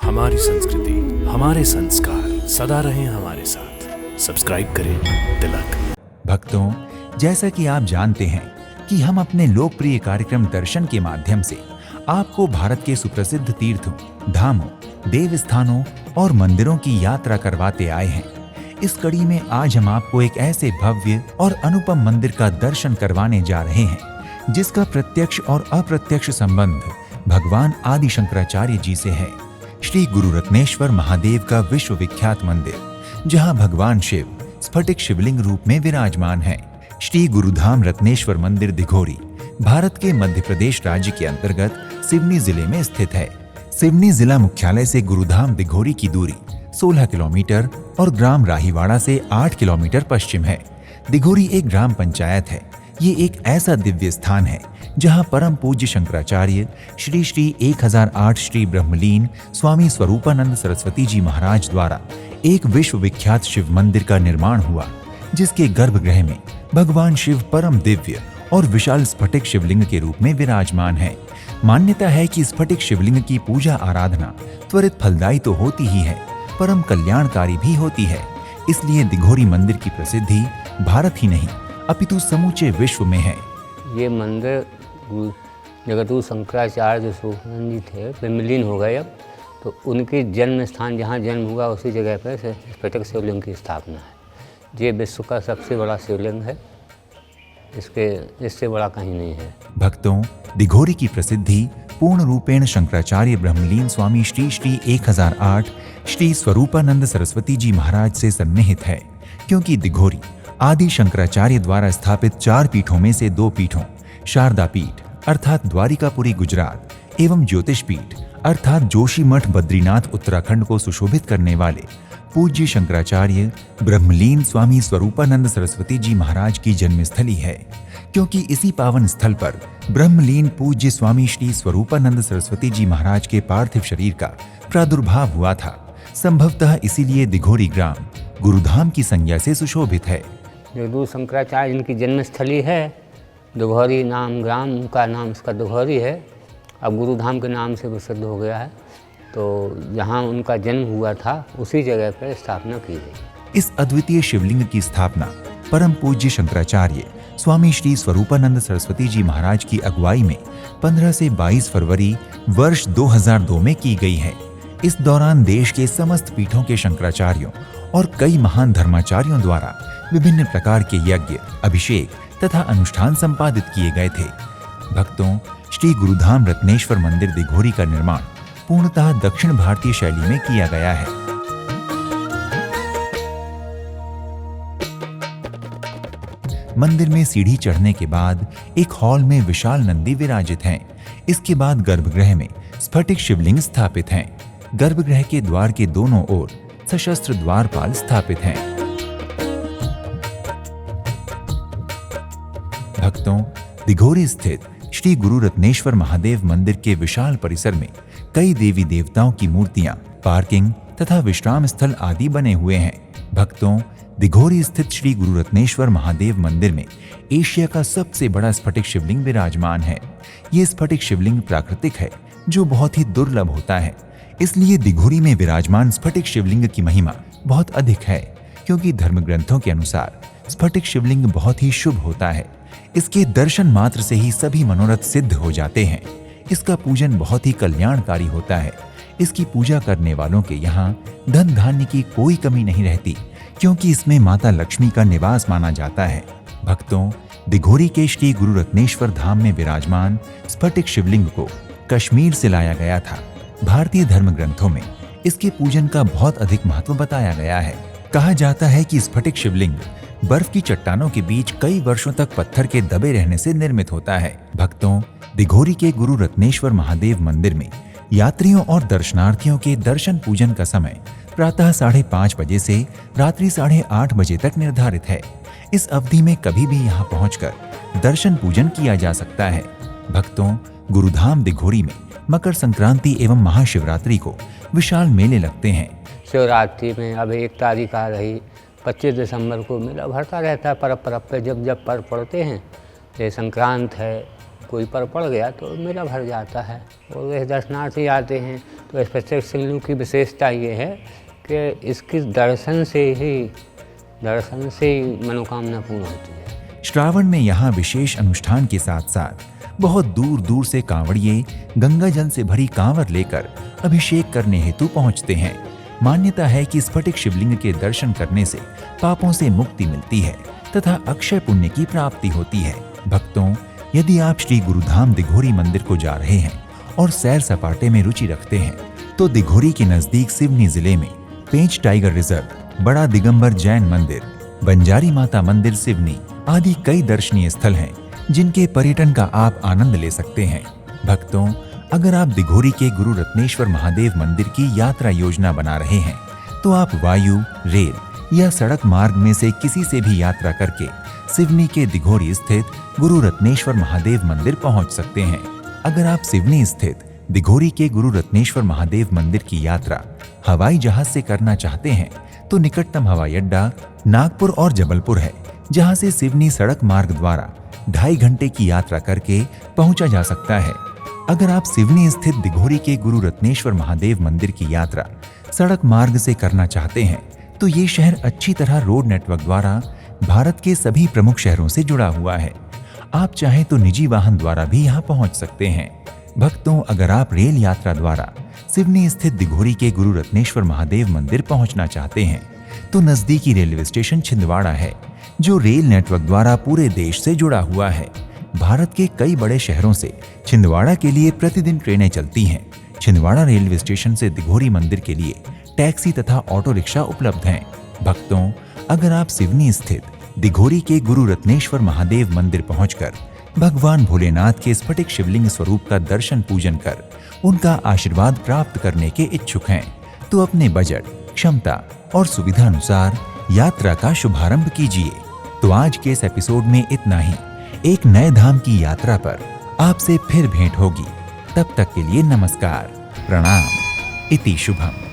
हमारी संस्कृति, हमारे संस्कार सदा रहें हमारे साथ। सब्सक्राइब करें तिलक। भक्तों, जैसा कि आप जानते हैं कि हम अपने लोकप्रिय कार्यक्रम दर्शन के माध्यम से आपको भारत के सुप्रसिद्ध तीर्थों, धामों, देव स्थानों और मंदिरों की यात्रा करवाते आए हैं। इस कड़ी में आज हम आपको एक ऐसे भव्य और अनुपम मंदिर का दर्शन करवाने जा रहे हैं जिसका प्रत्यक्ष और अप्रत्यक्ष संबंध भगवान आदि शंकराचार्य जी से है। श्री गुरु रत्नेश्वर महादेव का विश्वविख्यात मंदिर, जहां भगवान शिव स्फटिक शिवलिंग रूप में विराजमान है। श्री गुरुधाम रत्नेश्वर मंदिर दिघोरी भारत के मध्य प्रदेश राज्य के अंतर्गत सिवनी जिले में स्थित है। सिवनी जिला मुख्यालय से गुरुधाम दिघोरी की दूरी 16 किलोमीटर और ग्राम राहीवाड़ा से 8 किलोमीटर पश्चिम है। दिघोरी एक ग्राम पंचायत है। ये एक ऐसा दिव्य स्थान है जहां परम पूज्य शंकराचार्य श्री श्री 1008 श्री ब्रह्मलीन स्वामी स्वरूपानंद सरस्वती जी महाराज द्वारा एक विश्वविख्यात शिव मंदिर का निर्माण हुआ, जिसके गर्भगृह में भगवान शिव परम दिव्य और विशाल स्फटिक शिवलिंग के रूप में विराजमान है। मान्यता है कि स्फटिक शिवलिंग की पूजा आराधना त्वरित फलदायी तो होती ही है, परम कल्याणकारी भी होती है। इसलिए दिघोरी मंदिर की प्रसिद्धि भारत ही नहीं अपितु समूचे विश्व में है। ये मंदिर जगतगुरु शंकराचार्य स्वरूपानंद जी थे, ब्रह्मलीन हो गए अब, तो उनके जन्म स्थान जहाँ जन्म हुआ उसी जगह पर स्फटिक शिवलिंग की स्थापना है। ये विश्व का सबसे बड़ा शिवलिंग है, इससे बड़ा कहीं नहीं है। भक्तों, दिघोरी की प्रसिद्धि पूर्ण रूपेण शंकराचार्य ब्रह्मलीन स्वामी श्री श्री 1008 श्री स्वरूपानंद सरस्वती जी महाराज से सन्निहित है, क्योंकि दिघोरी आदि शंकराचार्य द्वारा स्थापित 4 पीठों में से 2 पीठों शारदा पीठ अर्थात द्वारिकापुरी गुजरात एवं ज्योतिष पीठ अर्थात जोशी मठ बद्रीनाथ उत्तराखंड को सुशोभित करने वाले पूज्य शंकराचार्य ब्रह्मलीन स्वामी स्वरूपानंद सरस्वती जी महाराज की जन्मस्थली है। क्योंकि इसी पावन स्थल पर ब्रह्मलीन पूज्य स्वामी श्री स्वरूपानंद सरस्वती जी महाराज के पार्थिव शरीर का प्रादुर्भाव हुआ था, संभवतः इसीलिए दिघोरी ग्राम गुरुधाम की संज्ञा से सुशोभित है। जगतगुरु शंकराचार्य जिनकी जन्मस्थली है, दिघोरी नाम ग्राम का नाम इसका दिघोरी है, अब गुरुधाम के नाम से प्रसिद्ध हो गया है। तो जहाँ उनका जन्म हुआ था उसी जगह पर स्थापना की गई। इस अद्वितीय शिवलिंग की स्थापना परम पूज्य शंकराचार्य स्वामी श्री स्वरूपानंद सरस्वती जी महाराज की अगुवाई में 15 से 22 फरवरी वर्ष 2002 में की गई है। इस दौरान देश के समस्त पीठों के शंकराचार्यों और कई महान धर्माचार्यों द्वारा विभिन्न प्रकार के यज्ञ, अभिषेक तथा अनुष्ठान संपादित किए गए थे। भक्तों, श्री गुरुधाम रत्नेश्वर मंदिर दिघोरी का निर्माण पूर्णतः दक्षिण भारतीय शैली में किया गया है। मंदिर में सीढ़ी चढ़ने के बाद एक हॉल में विशाल नंदी विराजित हैं। इसके बाद गर्भगृह में स्फटिक शिवलिंग स्थापित हैं। गर्भगृह के द्वार के दोनों ओर सशस्त्र द्वारपाल स्थापित हैं। भक्तों, दिघोरी स्थित श्री गुरु रत्नेश्वर महादेव मंदिर के विशाल परिसर में कई देवी देवताओं की मूर्तियां, पार्किंग तथा विश्राम स्थल आदि बने हुए हैं। भक्तों, दिघोरी स्थित श्री गुरु रत्नेश्वर महादेव मंदिर में एशिया का सबसे बड़ा स्फटिक शिवलिंग विराजमान है। ये स्फटिक शिवलिंग प्राकृतिक है, जो बहुत ही दुर्लभ होता है। इसलिए दिघोरी में विराजमान स्फटिक शिवलिंग की महिमा बहुत अधिक है, क्योंकि धर्म ग्रंथों के अनुसार स्फटिक शिवलिंग बहुत ही शुभ होता है। इसके दर्शन मात्र से ही सभी मनोरथ सिद्ध हो जाते हैं। इसका पूजन बहुत ही कल्याणकारी होता है। इसकी पूजा करने वालों के यहाँ धन धान्य की कोई कमी नहीं रहती, क्योंकि इसमें माता लक्ष्मी का निवास माना जाता है। भक्तों, दिघोरी के श्री गुरु रत्नेश्वर धाम में विराजमान स्फटिक शिवलिंग को कश्मीर से लाया गया था। भारतीय धर्म ग्रंथों में इसके पूजन का बहुत अधिक महत्व बताया गया है। कहा जाता है कि स्फटिक शिवलिंग बर्फ की चट्टानों के बीच कई वर्षों तक पत्थर के दबे रहने से निर्मित होता है। भक्तों, दिघोरी के गुरु रत्नेश्वर महादेव मंदिर में यात्रियों और दर्शनार्थियों के दर्शन पूजन का समय प्रातः 5:30 बजे से रात्रि 8:30 बजे तक निर्धारित है। इस अवधि में कभी भी यहाँ पहुंचकर दर्शन पूजन किया जा सकता है। भक्तों, गुरुधाम दिघोरी में मकर संक्रांति एवं महाशिवरात्रि को विशाल मेले लगते हैं। शिवरात्रि में अब 1 तारीख आ रही, 25 दिसंबर को मेला भरता रहता है। पर्व पे जब पर्व पड़ते हैं, जैसे संक्रांत है, कोई पर पड़ गया तो मेला भर जाता है। और वे दर्शनार्थी आते हैं तो इस प्रत्येक शिवलिंग की विशेषता ये है कि इसकी दर्शन से ही मनोकामना पूर्ण होती है। श्रावण में यहाँ विशेष अनुष्ठान के साथ साथ बहुत दूर दूर से कांवड़िए गंगा जल से भरी कांवर लेकर अभिषेक करने हेतु पहुँचते हैं। मान्यता है कि स्फटिक शिवलिंग के दर्शन करने से पापों से मुक्ति मिलती है तथा अक्षय पुण्य की प्राप्ति होती है। भक्तों, यदि आप श्री गुरुधाम दिघोरी मंदिर को जा रहे हैं और सैर सपाटे में रुचि रखते हैं तो दिघोरी के नजदीक सिवनी जिले में पेंच टाइगर रिजर्व, बड़ा दिगंबर जैन मंदिर, बंजारी माता मंदिर सिवनी आदि कई दर्शनीय स्थल हैं जिनके पर्यटन का आप आनंद ले सकते हैं। भक्तों, अगर आप दिघोरी के गुरु रत्नेश्वर महादेव मंदिर की यात्रा योजना बना रहे हैं तो आप वायु, रेल या सड़क मार्ग में से किसी से भी यात्रा करके सिवनी के दिघोरी स्थित गुरु रत्नेश्वर महादेव मंदिर पहुंच सकते हैं। अगर आप सिवनी स्थित दिघोरी के गुरु रत्नेश्वर महादेव मंदिर की यात्रा हवाई जहाज से करना चाहते हैं तो निकटतम हवाई अड्डा नागपुर और जबलपुर है, जहां से सिवनी सड़क मार्ग द्वारा 2.5 घंटे की यात्रा करके पहुंचा जा सकता है। अगर आप सिवनी स्थित दिघोरी के गुरु रत्नेश्वर महादेव मंदिर की यात्रा सड़क मार्ग से करना चाहते हैं तो ये शहर अच्छी तरह रोड नेटवर्क द्वारा भारत के सभी प्रमुख शहरों से जुड़ा हुआ है। आप चाहें तो निजी वाहन द्वारा भी यहाँ पहुँच सकते हैं। भक्तों, अगर आप रेल यात्रा द्वारा सिवनी स्थित दिघोरी के गुरु रत्नेश्वर महादेव मंदिर पहुँचना चाहते हैं तो नजदीकी रेलवे स्टेशन छिंदवाड़ा है, जो रेल नेटवर्क द्वारा पूरे देश से जुड़ा हुआ है। भारत के कई बड़े शहरों से छिंदवाड़ा के लिए प्रतिदिन ट्रेनें चलती हैं। छिंदवाड़ा रेलवे स्टेशन से दिघोरी मंदिर के लिए टैक्सी तथा ऑटो रिक्शा उपलब्ध हैं। भक्तों, अगर आप सिवनी स्थित दिघोरी के गुरु रत्नेश्वर महादेव मंदिर पहुंचकर भगवान भोलेनाथ के स्फटिक शिवलिंग स्वरूप का दर्शन पूजन कर उनका आशीर्वाद प्राप्त करने के इच्छुक हैं तो अपने बजट, क्षमता और सुविधा अनुसार यात्रा का शुभारंभ कीजिए। तो आज के इस एपिसोड में इतना ही। एक नए धाम की यात्रा पर आपसे फिर भेंट होगी। तब तक के लिए नमस्कार, प्रणाम, इति शुभम।